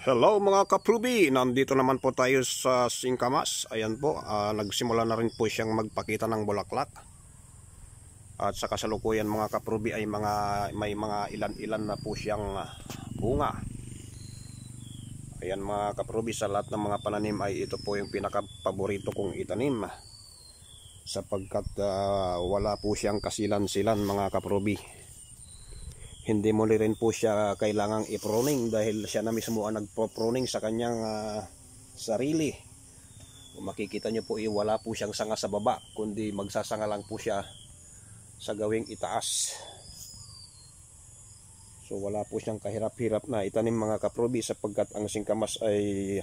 Hello mga kaprubi, nandito naman po tayo sa Singkamas. Ayan po, nagsimula na rin po siyang magpakita ng bulaklak. At sa kasalukuyan mga kaprubi ay may mga ilan-ilan na po siyang bunga. Ayan mga kaprubi, sa lahat ng mga pananim ay ito po yung pinaka-paborito kong itanim. Sapagkat wala po siyang kasilan-silan mga kaprubi. Hindi mo rin po siya kailangang i-pruning dahil siya na mismo ang nagpo-pruning sa kanyang sarili. Kung makikita nyo po, wala po siyang sanga sa baba, kundi magsasanga lang po siya sa gawing itaas. So wala po siyang kahirap-hirap na itanim mga kaprubi, sapagkat ang singkamas ay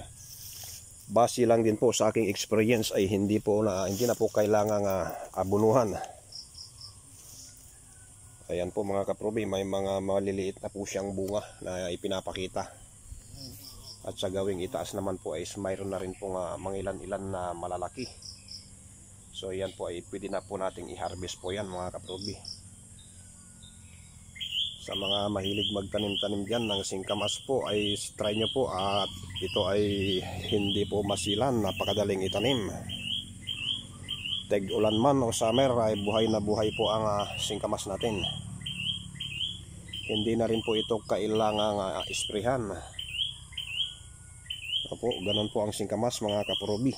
base lang din po sa aking experience ay hindi na po kailangang abunuhan. Ayan po mga kaprubi, may mga maliliit na po siyang bunga na ipinapakita. At sa gawing itaas naman po ay mayroon na rin po mga ilan-ilan na malalaki. So ayan po ay pwede na po nating i-harvest po yan mga kaprubi. Sa mga mahilig magtanim-tanim dyan ng singkamas po ay try nyo po, at ito ay hindi po masilan, napakadaling itanim. Teg-ulan man o summer ay buhay na buhay po ang singkamas natin. Hindi na rin po ito kailangang isprehan. Opo, ganun po ang singkamas mga kaprubi.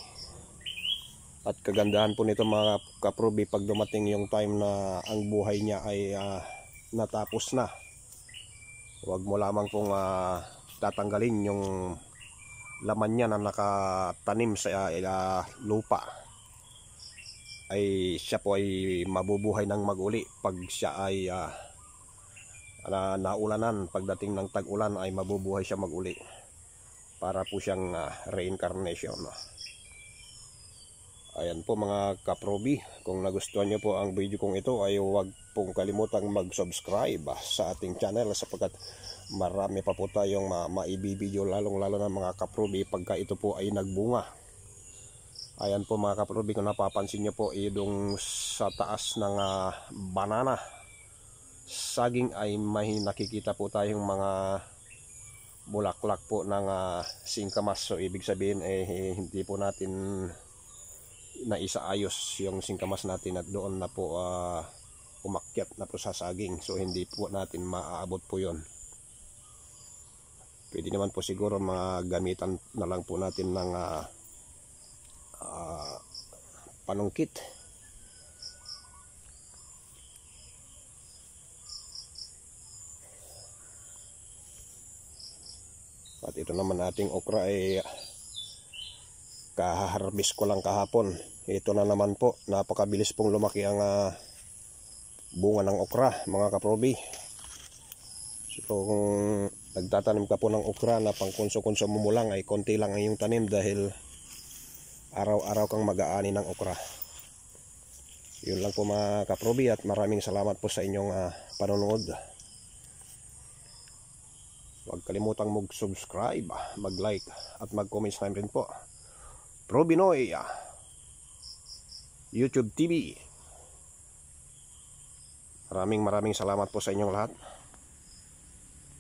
At kagandahan po nito mga kaprubi, pag dumating yung time na ang buhay niya ay natapos na, huwag mo lamang pong tatanggalin yung laman niya na nakatanim sa lupa. Ay siya po ay mabubuhay ng maguli pag siya ay naulanan. Pagdating ng tag-ulan ay mabubuhay siya maguli, para po siyang reincarnation. Ayan po mga kaprubi, kung nagustuhan nyo po ang video kong ito ay huwag pong kalimutang mag-subscribe sa ating channel, sapagkat marami pa po tayong maibibideo, lalong lalo na mga kaprubi pagka ito po ay nagbunga. Ayan po mga kaprubi, kung napapansin nyo po, idong sa taas ng banana saging ay may nakikita po tayong mga bulaklak po ng singkamas. So ibig sabihin hindi po natin naisaayos yung singkamas natin, at doon na po umakyat na po sa saging. So hindi po natin maaabot po yon. Pwede naman po siguro magamitan na lang po natin ng panungkit. At ito naman ating okra ay kahaharbis ko lang kahapon. Ito na naman po, napakabilis pong lumaki ang bunga ng okra mga kaprubi. So kung nagtatanim ka po ng okra na pang konsumo mo lang, ay konti lang ang iyong tanim dahil araw-araw kang mag-aani ng okra. Yun lang po mga kaprubi, at maraming salamat po sa inyong panonood. Huwag kalimutang mag-subscribe, mag-like at mag-comment na rin po. Probinoy YouTube TV. Maraming salamat po sa inyong lahat.